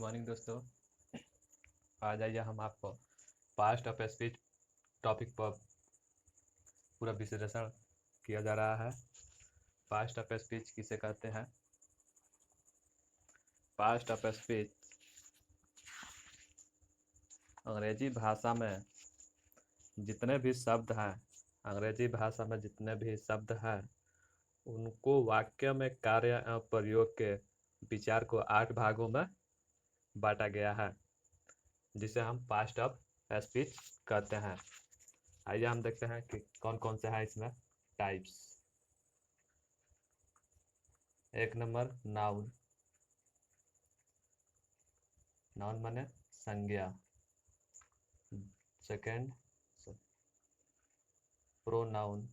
Morning दोस्तों। आज आइए हम आपको पास्ट ऑफ स्पीच टॉपिक पर पूरा विश्लेषण किया जा रहा है। पास्ट ऑफ स्पीच किसे कहते हैं? पास्ट ऑफ स्पीच अंग्रेजी भाषा में जितने भी शब्द हैं अंग्रेजी भाषा में जितने भी शब्द हैं उनको वाक्य में कार्य एवं प्रयोग के विचार को 8 भागों में बांटा गया है, जिसे हम पास्ट ऑफ स्पीच कहते हैं। आइए हम देखते हैं कि कौन कौन से हैं इसमें टाइप्स। 1 number noun. नाउन माने संज्ञा। Second pronoun.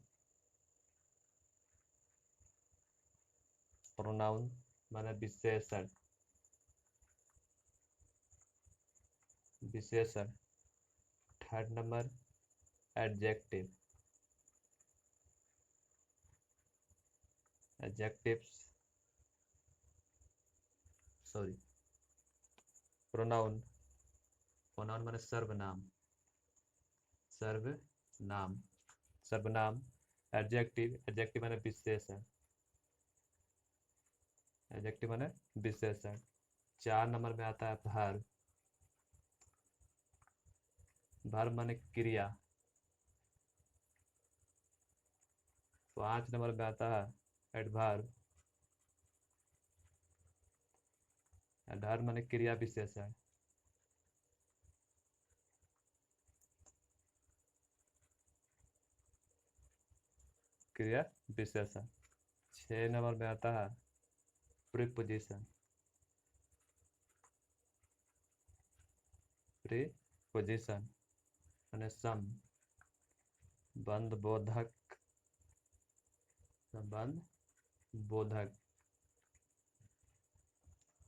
प्रोनाउन माने विशेषण। विशेषण। Third number adjective. Adjectives sorry pronoun. Pronoun माने सर्वनाम। सर्वनाम। सर्वनाम। एडजेक्टिव। एडजेक्टिव माने विशेषण। एडजेक्टिव माने विशेषण। 4 नंबर में आता है वर्ब। वर्ब माने क्रिया। 5 नंबर में आता है एडवर्ब। एडवर्ब माने क्रिया विशेषण। क्रिया विशेषण। 6 नंबर में आता है प्रीपोजिशन। प्रीपोजिशन माने संबंध बोधक। संबंध बोधक।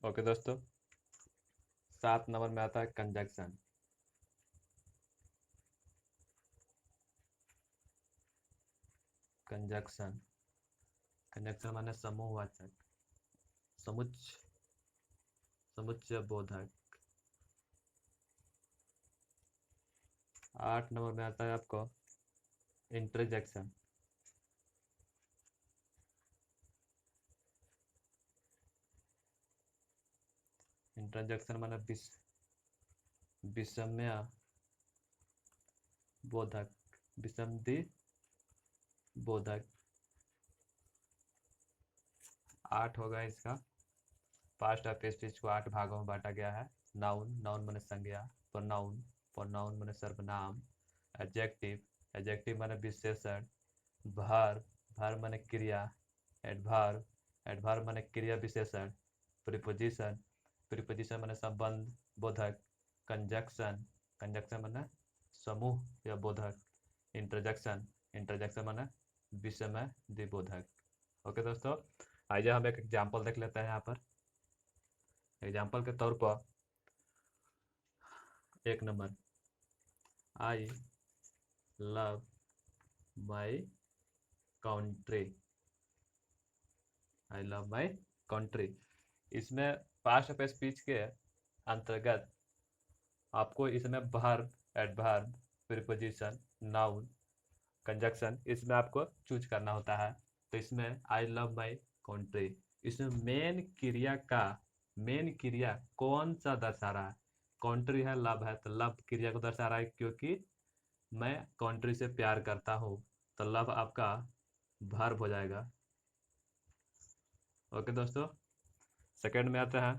ओके दोस्तों। 7 नंबर में आता है कंजक्शन। कंजक्शन। कंजक्शन माने समूहवाचक। समुच्चय बोधक। 8 नंबर में आता है आपको इंटरजेक्शन। इंटरजेक्शन माने विषम्य बोधक। विषमति बोधक। 8 होगा इसका। पास्ट ऑफ स्पीच को 8 भागों में बांटा गया है। नाउन। नाउन माने संज्ञा। प्रोनाउन। प्रोनाउन माने सर्वनाम। एडजेक्टिव। एडजेक्टिव माने विशेषण। वर्ब। वर्ब माने क्रिया। एडवर्ब। एडवर्ब माने क्रिया विशेषण। प्रीपोजिशन। प्रीपोजिशन माने संबंध बोधक। कंजक्शन। कंजक्शन माने समूह या बोधक। इंटरजेक्शन। इंटरजेक्शन माने विषमय द्विबोधक। ओके दोस्तों, आइए हम एक एग्जाम्पल देख लेते हैं। यहाँ पर एग्जाम्पल के तौर पर 1 number, I love my country. I love my country. इसमें पास्ट ऑफ स्पीच के अंतर्गत आपको इसमें verb, adverb, preposition, noun, conjunction इसमें आपको चूज करना होता है। तो इसमें आई लव माई कंट्री, इसमें मेन क्रिया कौन सा दर्शा रहा है? कंट्री है, लव है, तो लव क्रिया को दर्शा रहा है, क्योंकि मैं कंट्री से प्यार करता हूँ, तो लव आपका वर्ब हो जाएगा। ओके दोस्तों, सेकंड में आते हैं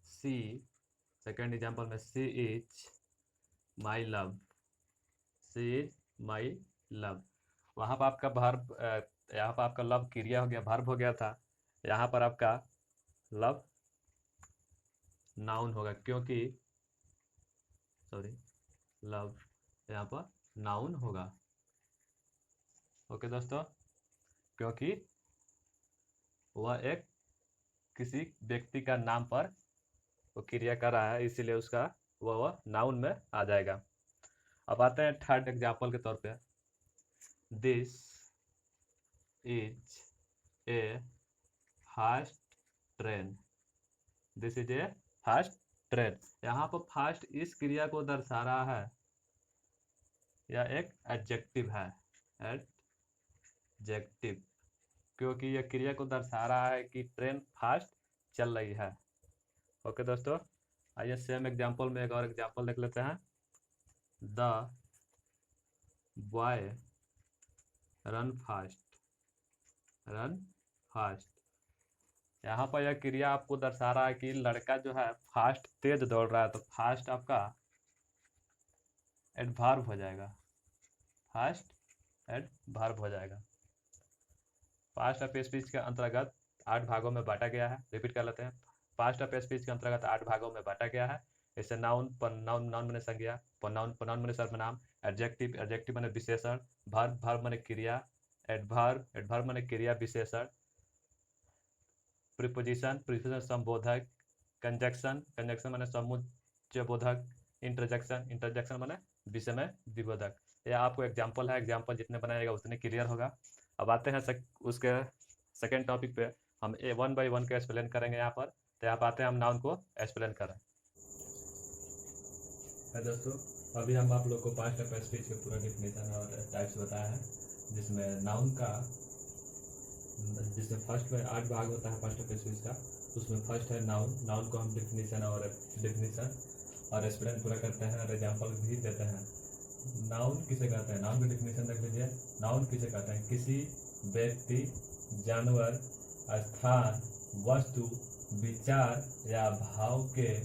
सी। सेकंड एग्जांपल में sea is my love. Sea is my love. वहाँ पर आपका वर्ब, यहाँ पर आपका लव क्रिया हो गया, वर्ब हो गया था। यहाँ पर आपका लव नाउन होगा, क्योंकि लव यहाँ पर नाउन होगा। ओके दोस्तों, क्योंकि वह एक किसी व्यक्ति का नाम पर वो क्रिया कर रहा है, इसीलिए उसका वह नाउन में आ जाएगा। अब आते हैं थर्ड एग्जाम्पल के तौर पे। This is a fast train. This is a fast train. यहाँ पर फास्ट इस क्रिया को दर्शा रहा है, यह एक एडजेक्टिव है, एडजेक्टिव, क्योंकि यह क्रिया को दर्शा रहा है कि ट्रेन फास्ट चल रही है। ओके दोस्तों, आइए सेम एग्जांपल में एक और एग्जांपल देख लेते हैं। The boy run fast, run fast. यहाँ पर यह क्रिया आपको दर्शा रहा है कि लड़का जो है फास्ट तेज दौड़ रहा है, तो फास्ट आपका एडवर्ब हो जाएगा, फास्ट एडवर्ब हो जाएगा। पास्ट ऑफ स्पीच के अंतर्गत 8 भागों में बांटा गया है। रिपीट कर लेते हैं। पास्ट ऑफ स्पीच के अंतर्गत 8 भागों में बांटा गया है। जैसे नाउन, नाउन नाउन माने संज्ञा, प्रोनाउन माने सर्वनाम, एडजेक्टिव एडजेक्टिव माने विशेषण, वर्ब वर्ब माने क्रिया, एडवर्ब माने क्रिया विशेषण, प्रीपोजिशन प्रीपोजिशन संबोधक, कंजक्शन माने समुच्चय बोधक, इंटरजेक्शन माने विषय विबोधक। यह आपको एग्जाम्पल है, एग्जाम्पल जितने बनाएगा उतने क्लियर होगा। अब आते हैं उसके सेकेंड टॉपिक पे। हम 1 बाई 1 को एक्सप्लेन करेंगे यहाँ पर। तो यहाँ पर आते हैं हम नाउन को एक्सप्लेन करें। दोस्तों, अभी हम आप लोग को पास्ट ऑफ स्पीच के पूरा डिफिनेशन और टाइप्स बताया है, जिसमें नाउन का, जिसमें फर्स्ट में 8 भाग होता है फर्स्ट ऑफ स्पीच का। उसमें फर्स्ट है नाउन। नाउन को हम डिफिनेशन और एक्सप्लेन पूरा करते हैं और एग्जाम्पल भी देते हैं। नाउन किसे कहते हैं? नाउन की डिफिनेशन देख लीजिए। नाउन किसे कहते हैं? किसी व्यक्ति, जानवर, स्थान, वस्तु, विचार या भाव के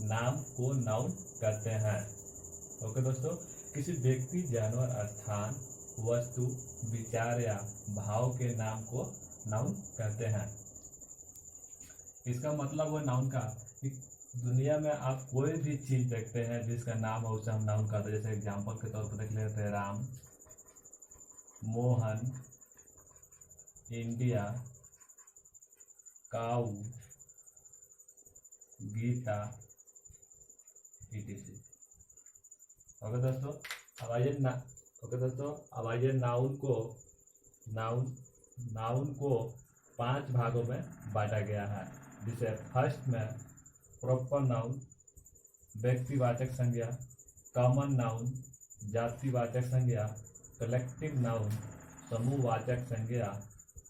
नाम को नाउन कहते हैं। ओके दोस्तों, किसी व्यक्ति, जानवर, स्थान, वस्तु, विचार या भाव के नाम को नाउन कहते हैं। इसका मतलब वो नाउन का, दुनिया में आप कोई भी चीज देखते हैं जिसका नाम हो उसे हम नाउन कहते हैं। जैसे एग्जांपल के तौर पर देख लेते हैं, राम, मोहन, इंडिया, काऊ, गीता, etc। ओके दोस्तों, अब आइए नाउन को 5 भागों में बांटा गया है। जिसे फर्स्ट में प्रॉपर नाउन, व्यक्तिवाचक संज्ञा, कॉमन नाउन, जातिवाचक संज्ञा, कलेक्टिव नाउन, समूहवाचक संज्ञा,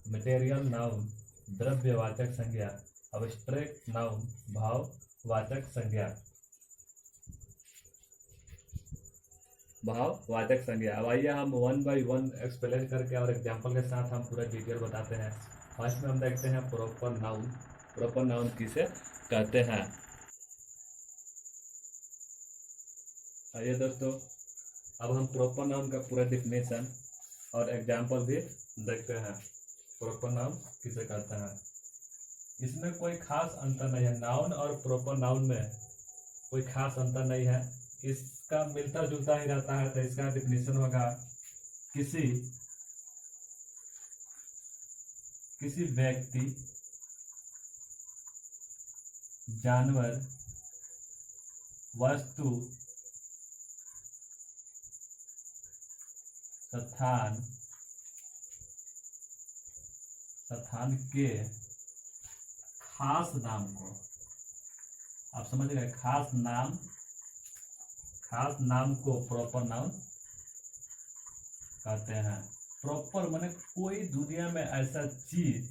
मटेरियल नाउन, द्रव्यवाचक संज्ञा, अब्स्ट्रैक्ट नाउन, भाववाचक संज्ञा, भाववाचक संज्ञा। अब आइए हम 1 बाई 1 एक्सप्लेन करके और एग्जाम्पल के साथ हम पूरा डिटेल बताते हैं। फर्स्ट में हम देखते हैं प्रॉपर नाउन। प्रॉपर नाउन किसे कहते हैं? आइए दोस्तों, अब हम प्रॉपर नाउन का पूरा डिफिनेशन और एग्जाम्पल भी देखते हैं। प्रॉपर नाउन किसे कहते हैं? इसमें कोई खास अंतर नहीं है। नाउन और प्रॉपर नाउन में कोई खास अंतर नहीं है, इसका मिलता जुलता ही रहता है। तो इसका डिफिनेशन होगा, किसी व्यक्ति, जानवर, वस्तु, स्थान के खास नाम को, आप समझ गए, खास नाम को प्रॉपर नाउन कहते हैं। प्रॉपर माने कोई दुनिया में ऐसा चीज,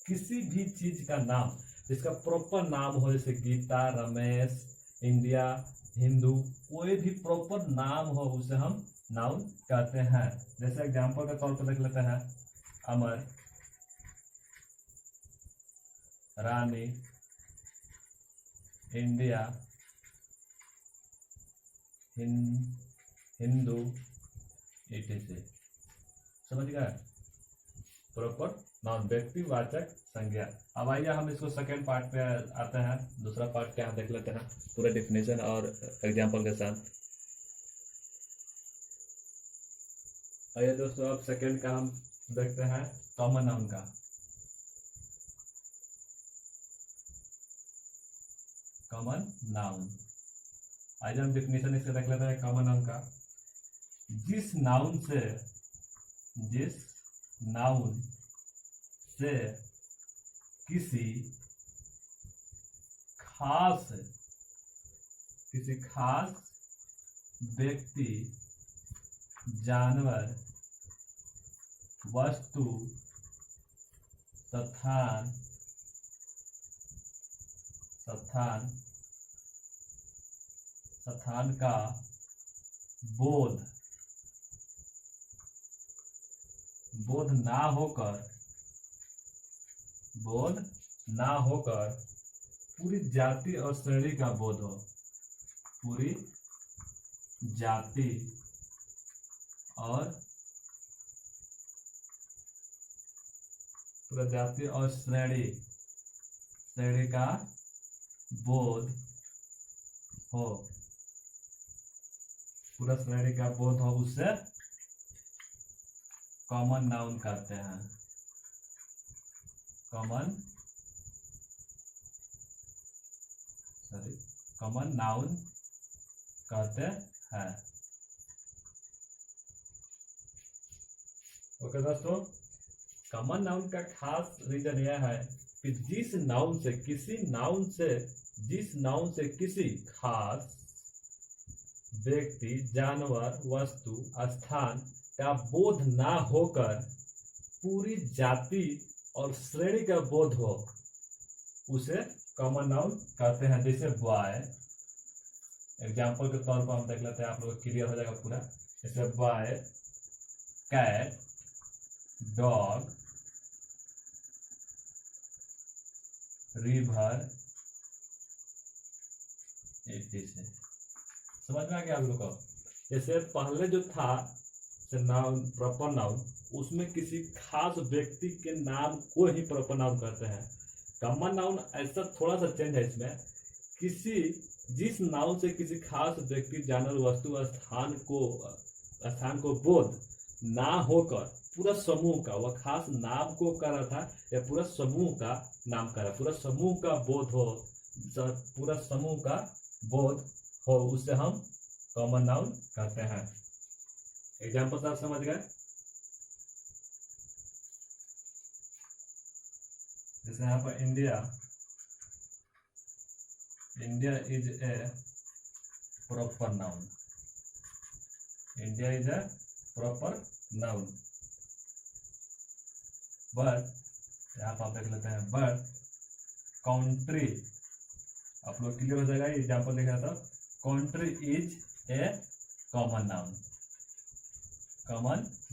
किसी भी चीज का नाम जिसका प्रॉपर नाम हो, जैसे गीता, रमेश, इंडिया, हिंदू, कोई भी प्रॉपर नाम हो उसे हम नाउन कहते हैं। जैसे एग्जांपल के तौर पर देख लेते हैं, अमर, रानी, इंडिया, हिंदू, etc। समझ गए? प्रॉपर नाउन, व्यक्तिवाचक संज्ञा। अब आइए हम इसको सेकेंड पार्ट पे आते हैं। दूसरा पार्ट क्या हम देख लेते हैं पूरा डिफिनेशन और एग्जांपल के साथ। आइए दोस्तों, अब सेकेंड का हम देखते हैं कॉमन नाउन का। कॉमन नाउन, आइए हम डिफिनेशन इसका देख लेते हैं कॉमन नाउन का। जिस नाउन से किसी खास व्यक्ति, जानवर, वस्तु, स्थान का बोध ना होकर पूरी जाति और श्रेणी का बोध हो, पूरी जाति और श्रेणी का बोध हो, पूरा श्रेणी का बोध हो, उससे कॉमन नाउन कहते हैं। कॉमन नाउन कहते हैं। ओके दोस्तों, कॉमन नाउन का खास रीजन यह है कि जिस नाउन से किसी खास व्यक्ति, जानवर, वस्तु, स्थान का बोध ना होकर पूरी जाति और श्रेणी का बोध हो, उसे कॉमन नाउन कहते हैं। जैसे बॉय, एग्जाम्पल के तौर पर हम देख लेते हैं, आप लोग क्लियर हो जाएगा पूरा। जैसे बॉय, कैट, डॉग, रिवर, से समझ में आ गया आप लोग को। जैसे पहले जो था नाउन, प्रॉपर नाउन, उसमें किसी खास व्यक्ति के नाम को ही प्रॉपर नाउन कहते हैं। कॉमन नाउन ऐसा थोड़ा सा चेंज है इसमें, जिस नाउन से किसी खास व्यक्ति, जानवर, वस्तु, स्थान को बोध ना होकर पूरा समूह का, वह खास नाम को कह रहा था या पूरा समूह का नाम कर रहा, पूरा समूह का बोध हो, उसे हम कॉमन नाउन कहते हैं। एग्जाम्पल आप समझ गए। जैसे यहाँ पर India is a proper noun. India is a proper noun, but यहाँ पर आप देख लेते हैं, बट कंट्री, आप लोग क्लियर हो जाएगा। एग्जाम्पल देखा था, country is a common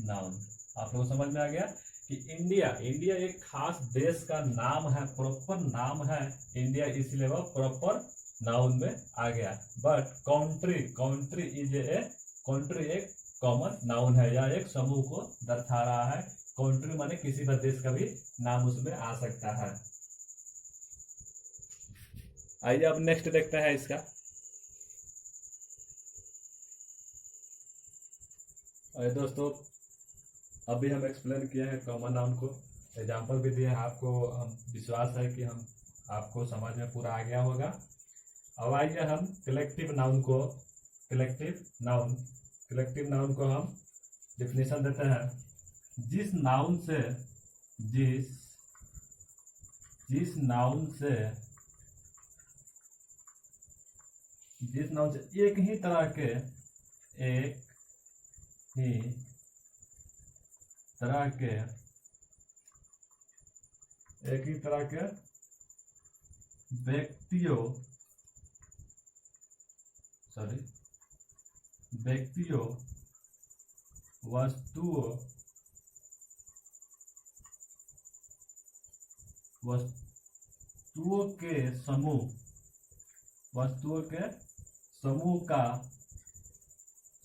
noun. आप लोग समझ में आ गया कि इंडिया एक खास देश का नाम है, प्रॉपर नाम है इंडिया, इसलिए वह प्रॉपर नाउन में आ गया। बट कंट्री एक कॉमन नाउन है, या एक समूह को दर्शा रहा है। कंट्री माने किसी भी देश का भी नाम उसमें आ सकता है। आइए अब नेक्स्ट देखते हैं इसका। और दोस्तों, अभी हम एक्सप्लेन किए हैं कॉमन नाउन को, एग्जाम्पल भी दिए हैं आपको। हम विश्वास है कि हम आपको समझ में पूरा आ गया होगा। अब आइए हम कलेक्टिव नाउन को हम डिफिनेशन देते हैं। जिस नाउन से एक ही तरह के व्यक्तियों, वस्तुओं के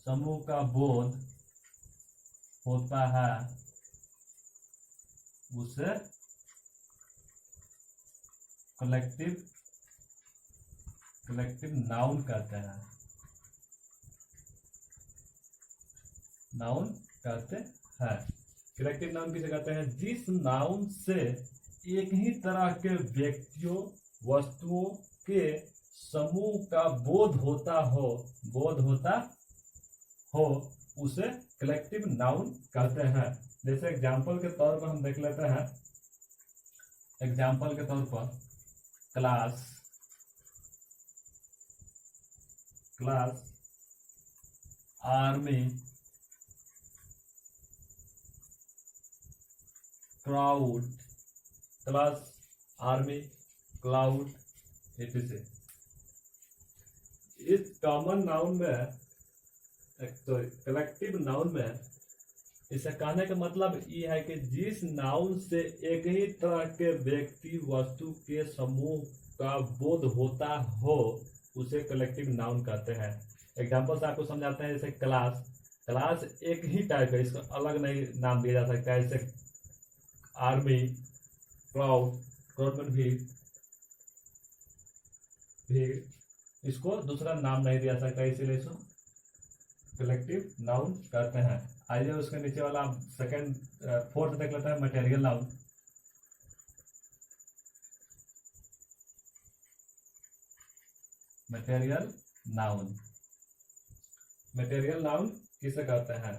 समूह का बोध होता है, उसे कलेक्टिव नाउन कहते हैं। कलेक्टिव नाउन किसे कहते हैं? जिस नाउन से एक ही तरह के व्यक्तियों, वस्तुओं के समूह का बोध होता हो उसे कलेक्टिव नाउन कहते हैं। जैसे एग्जाम्पल के तौर पर हम देख लेते हैं। एग्जाम्पल के तौर पर class, class, army, crowd, class, army, cloud, etc. इस कॉमन नाउन में, सॉरी कलेक्टिव नाउन में, इसे कहने का मतलब ये है कि जिस नाउन से एक ही तरह के व्यक्ति वस्तु के समूह का बोध होता हो उसे कलेक्टिव नाउन कहते हैं। एग्जाम्पल से आपको समझाते हैं, जैसे क्लास, क्लास एक ही टाइप है, इसको अलग नहीं नाम दिया जा सकता है। जैसे आर्मी, क्राउड, क्राउड में भी इसको दूसरा नाम नहीं दिया सकता, इसीलिए इसको कलेक्टिव नाउन कहते हैं। आइए उसके नीचे वाला सेकंड फोर्थ देख लेते हैं, material noun. Material noun, material noun किसे कहते हैं?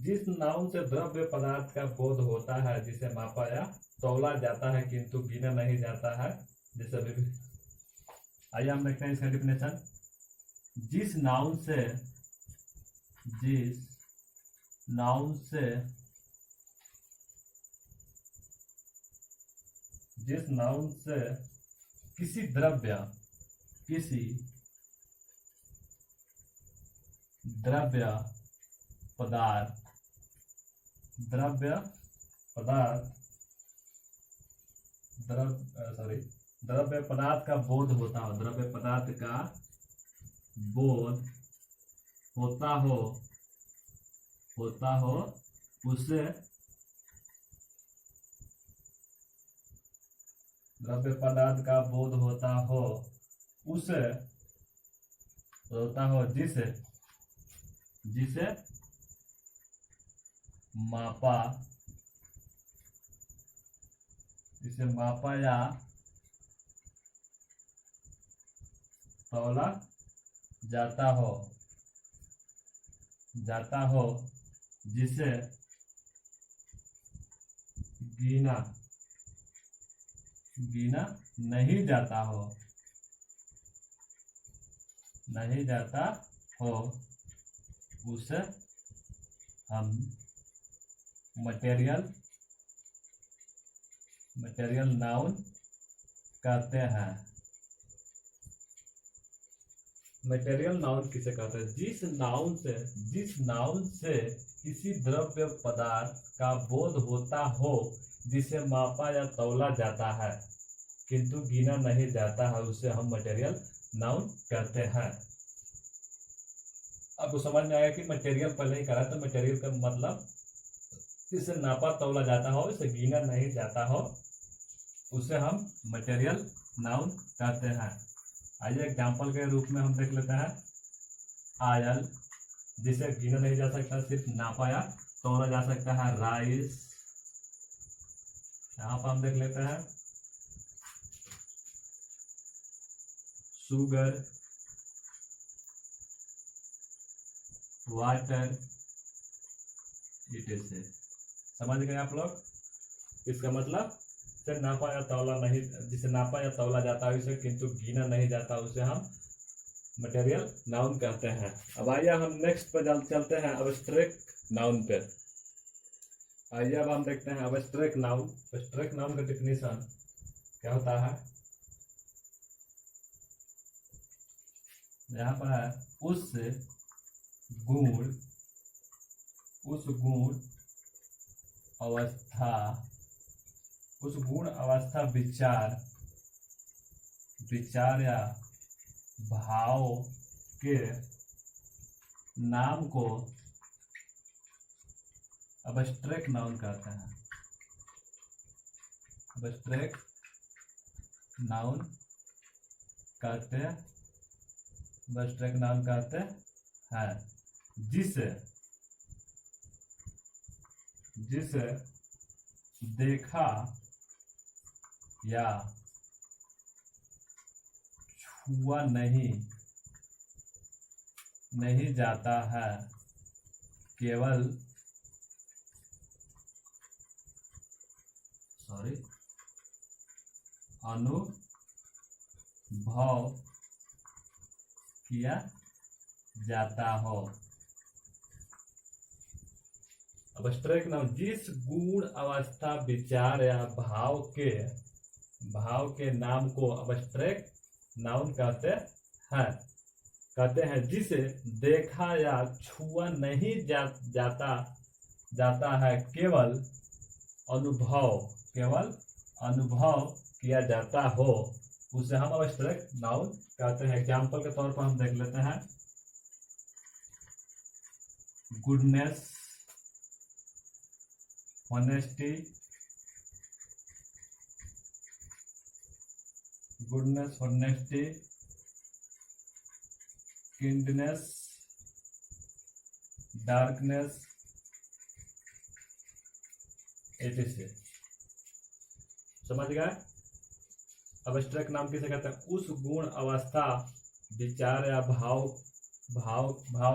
जिस नाउन से द्रव्य पदार्थ का बोध होता है, जिसे मापा या तौला जाता है किंतु गिना नहीं जाता है, जैसे विभिन्न। आइए हम देखते हैं इसका डिफिनेशन। जिस नाउन से किसी द्रव्य पदार्थ का बोध होता हो, द्रव्य पदार्थ का बोध होता हो उसे द्रव्य पदार्थ का बोध होता हो जिसे मापा या तौला जाता हो जिसे गिना नहीं जाता हो उसे हम मटेरियल नाउन कहते हैं। मटेरियल नाउन किसे कहते हैं? जिस नाउन से किसी द्रव्य पदार्थ का बोध होता हो जिसे मापा या तौला जाता है किंतु गिना नहीं जाता है, उसे हम मटेरियल नाउन कहते हैं। आपको समझ में आया कि मटेरियल पहले ही करा, तो मटेरियल का मतलब जिसे नापा तौला जाता हो, इसे गिना नहीं जाता हो, उसे हम मटेरियल नाउन कहते हैं। आइए एग्जाम्पल के रूप में हम देख लेते हैं। आयल, जिसे गिना नहीं जा सकता, सिर्फ नापा या तौला जा सकता है। राइस, यहाँ पर हम देख लेते हैं। शुगर, वाटर, इसे समझ गए आप लोग? इसका मतलब जिसे नापा या तौला जाता है उसे किंतु गिना नहीं जाता, उसे हम मटेरियल नाउन कहते हैं। अब आइए हम नेक्स्ट पर चलते हैं, अब्स्ट्रैक्ट नाउन पे। आइए अब हम देखते हैं अब्स्ट्रैक्ट नाउन। अब्स्ट्रैक्ट नाउन का डेफिनेशन क्या होता है? यहाँ पर है उस गुण अवस्था विचार या भाव के नाम को अब्स्ट्रैक्ट नाउन कहते हैं। अब्स्ट्रैक्ट नाउन कहते हैं, जिसे देखा या छुआ नहीं जाता है, केवल अनुभव किया जाता हो। अब्स्ट्रैक्ट नाउन जिस गुण अवस्था विचार या भाव के नाम को अब्स्ट्रैक्ट नाउन कहते हैं जिसे देखा या छुआ नहीं जाता है, केवल अनुभव किया जाता हो, उसे हम अब्स्ट्रैक्ट नाउन कहते हैं। एग्जाम्पल के तौर पर हम देख लेते हैं, goodness, honesty, kindness, darkness, etc। समझ गए? अब्स्ट्रैक्ट नाम किसे कहते हैं? उस गुण अवस्था विचार या भाव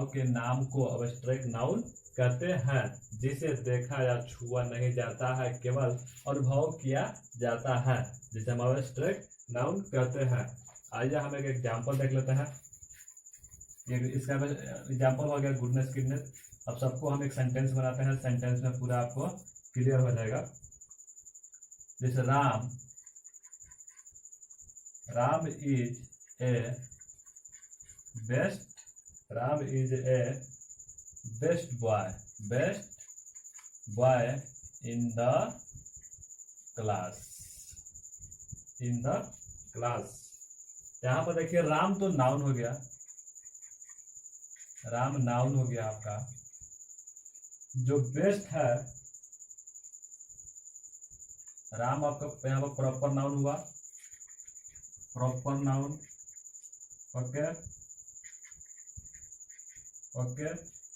के नाम को अब्स्ट्रैक्ट नाउन कहते हैं जिसे देखा या छुआ नहीं जाता है, केवल अनुभव किया जाता है, जिसे हम अब्स्ट्रैक्ट नाउन कहते हैं। आइए हम एक एग्जाम्पल देख लेते हैं। इसका एग्जाम्पल हो गया गुडनेस, किडनेस। अब सबको हम एक सेंटेंस बनाते हैं, सेंटेंस में पूरा आपको क्लियर हो जाएगा। जैसे Ram is a best boy in the class. यहाँ पर देखिए राम तो नाउन हो गया, राम नाउन हो गया आपका। जो बेस्ट है, राम आपका यहाँ पर प्रॉपर नाउन हुआ, प्रॉपर नाउन। ओके,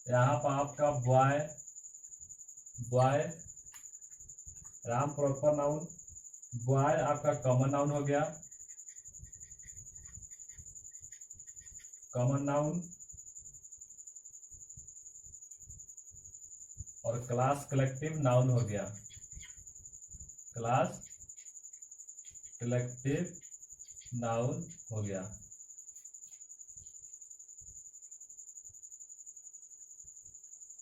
यहाँ पर आपका boy, Ram proper noun, boy आपका कॉमन नाउन हो गया, कॉमन नाउन। और क्लास कलेक्टिव नाउन हो गया, क्लास कलेक्टिव नाउन हो गया।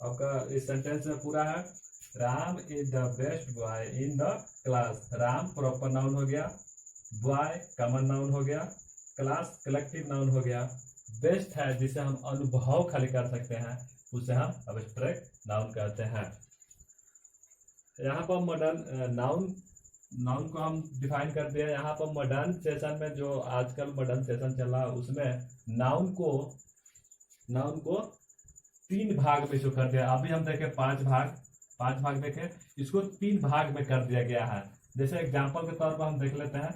आपका इस सेंटेंस में पूरा है, Ram is the best boy in the class. Ram proper noun हो गया, बॉय कॉमन नाउन हो गया, क्लास कलेक्टिव नाउन हो गया, बेस्ट है जिसे हम अनुभव खाली कर सकते हैं, उसे हम अब्स्ट्रैक्ट नाउन कहते हैं। यहाँ पर मॉडर्न नाउन को हम डिफाइन करते हैं। यहाँ पर मॉडर्न सेशन में, जो आजकल मॉडर्न सेशन चल रहा है, उसमें नाउन को 3 भाग में जो कर दिया। अभी हम देखें 5 भाग देखें, इसको 3 भाग में कर दिया गया है। जैसे एग्जांपल के तौर पर हम देख लेते हैं,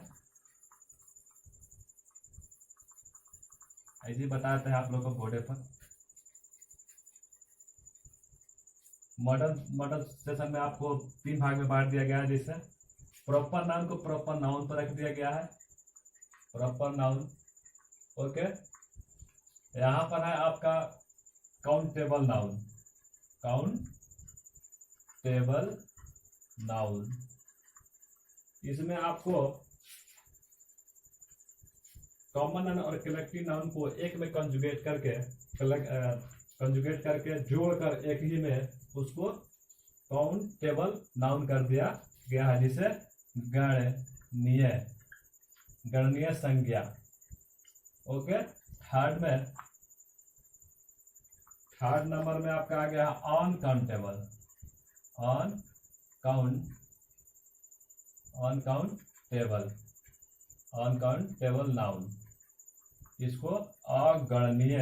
ऐसे बताते हैं आप लोगों को बोर्ड पर। मॉडर्न सेशन में आपको 3 भाग में बांट दिया गया है। जैसे प्रॉपर नाउन को प्रॉपर नाउन पर रख दिया गया है, प्रॉपर नाउन। ओके, यहाँ पर है आपका काउंटेबल नाउन। इसमें आपको कॉमन नाउन और कलेक्टिव नाउन को एक में कंजुगेट करके जोड़कर एक ही में उसको काउंटेबल नाउन कर दिया गया है, जिसे गणनीय संज्ञा। ओके, थर्ड नंबर में आपका आ गया अनकाउंटेबल नाउन। इसको अगणनीय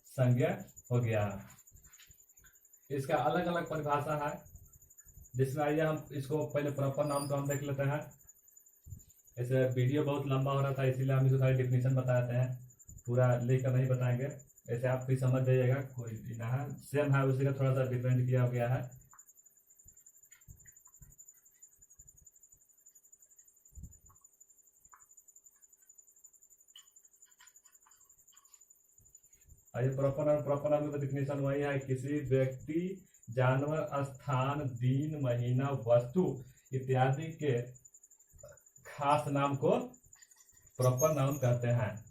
संज्ञा हो गया। इसका अलग अलग परिभाषा है, जिसमें आइए हम इसको पहले प्रॉपर नाउन को हम देख लेते हैं। ऐसे वीडियो बहुत लंबा हो रहा था, इसीलिए हम इसको सारी डिफिनेशन बताते हैं, पूरा लेकर नहीं बताएंगे। ऐसे आप भी समझ जाइएगा, कोई सेम है, उसी का थोड़ा सा डिफरेंट किया गया है। आइए प्रॉपर नाउन में डिफिनेशन वही है, किसी व्यक्ति, जानवर, स्थान, दिन, महीना, वस्तु इत्यादि के खास नाम को प्रॉपर नाउन कहते हैं।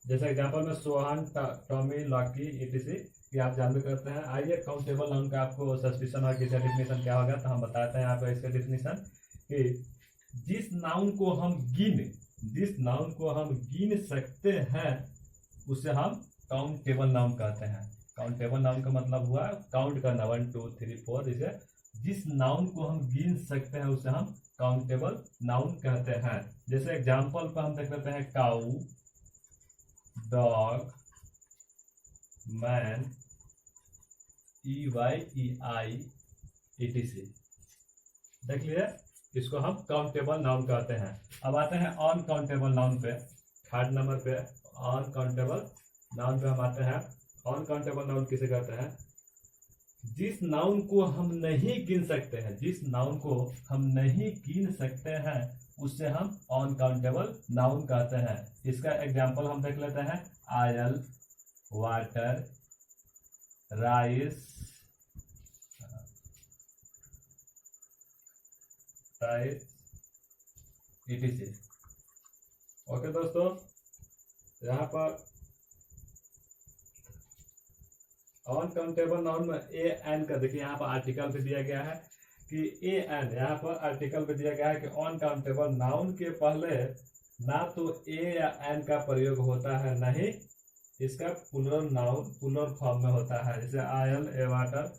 जैसे एग्जांपल में सोहन, टॉमी, लॉकी etc कि आप जानते करते हैं। आइए काउंटेबल नाउन का आपको सस्पिशन और किसका डिफिनेशन क्या होगा तो हम बताते हैं यहाँ पर इसका डिफिनेशन कि जिस नाउन को हम गिन सकते हैं उसे हम काउंटेबल नाउन कहते हैं। काउंटेबल नाउन का मतलब हुआ काउंट करना 1 2 3 4। जैसे जिस नाउन को हम गिन सकते हैं उसे हम काउंटेबल नाउन कहते हैं। जैसे एग्जांपल पर हम देख लेते हैं काऊ, डॉग, मैन, EYEI etc। देख लिए, इसको हम काउंटेबल नाउन कहते हैं। अब आते हैं अनकाउंटेबल नाउन पे। थर्ड नंबर पे अनकाउंटेबल नाउन पे हम आते हैं। अनकाउंटेबल नाउन किसे कहते हैं? जिस नाउन को हम नहीं गिन सकते हैं, जिस नाउन को हम नहीं गिन सकते हैं उससे हम अनकाउंटेबल नाउन कहते हैं। इसका एग्जांपल हम देख लेते हैं oil, water, rice, etc। Okay दोस्तों, यहाँ पर अनकाउंटेबल नाउन में ए एन का देखिए यहाँ पर आर्टिकल पे दिया गया है कि ए एन, यहाँ पर आर्टिकल पे दिया गया है कि अनकाउंटेबल नाउन के पहले ना तो ए या एन का प्रयोग होता है, ना ही इसका प्लुरल नाउन प्लुरल फॉर्म में होता है। जैसे oil, A water,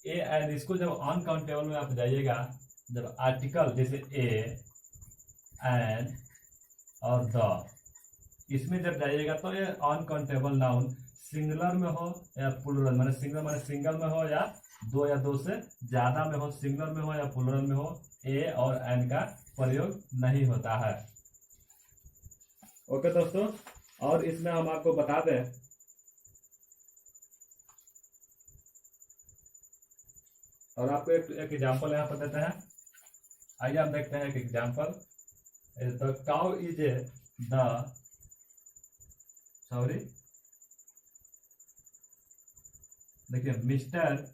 A N. इसको जब अनकाउंटेबल में आप जाइएगा, जब आर्टिकल जैसे ए एन और द, इसमें जब जाइएगा तो ये अनकाउंटेबल नाउन सिंगुलर में हो या प्लुरल, माने सिंगल माने सिंगल में हो या दो या दो से ज्यादा में हो, सिंगुलर में हो या प्लुरल में हो, ए और एन का प्रयोग नहीं होता है। ओके दोस्तों, और इसमें हम आपको बता दें और आपको एक एग्जांपल यहाँ पर देते हैं। आइए हम देखते हैं एक एग्जांपल। द काउ इज देखिए mister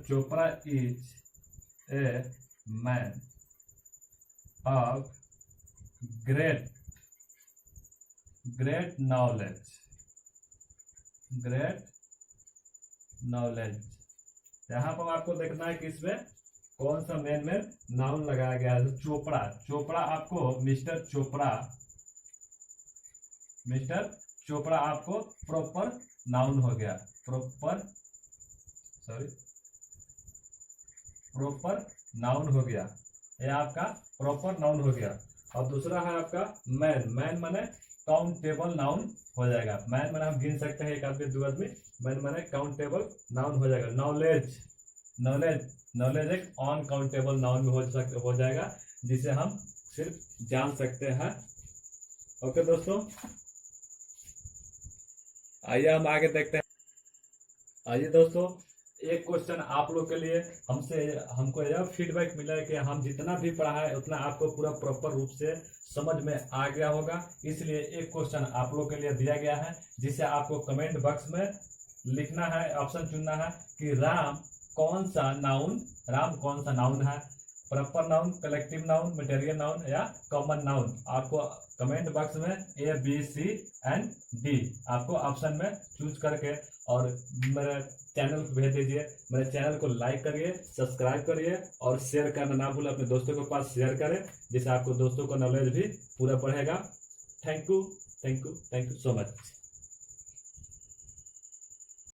Chopra is a man of great knowledge. यहाँ पर आपको देखना है कि इसमें कौन सा मेन नाउन लगाया गया है। चोपड़ा आपको मिस्टर चोपड़ा आपको प्रॉपर नाउन हो गया, प्रॉपर नाउन हो गया, ये आपका प्रॉपर नाउन हो गया। और दूसरा है आपका मैन माने काउंटेबल नाउन हो जाएगा। मैन माने हम गिन सकते हैं एक आदमी दो आदमी, मैन माने काउंटेबल नाउन हो जाएगा। नॉलेज एक अनकाउंटेबल नाउन में हो जाएगा, जिसे हम सिर्फ जान सकते हैं। ओके दोस्तों, आइए हम आगे देखते हैं। आइए दोस्तों, एक क्वेश्चन आप लोग के लिए हमको यह फीडबैक मिला है कि हम जितना भी पढ़ा है उतना आपको पूरा प्रॉपर रूप से समझ में आ गया होगा। इसलिए एक क्वेश्चन आप लोग के लिए दिया गया है, जिसे आपको कमेंट बॉक्स में लिखना है, ऑप्शन चुनना है कि राम कौन सा नाउन है, proper noun, collective noun, material noun या कॉमन नाउन। आपको कमेंट बॉक्स में A B C and D आपको ऑप्शन में चूज करके और मेरे चैनल को भेज दीजिए। मेरे चैनल को लाइक करिए, सब्सक्राइब करिए और शेयर करना ना भूलें, अपने दोस्तों के पास शेयर करें, जिससे आपको दोस्तों का नॉलेज भी पूरा बढ़ेगा। Thank you so much.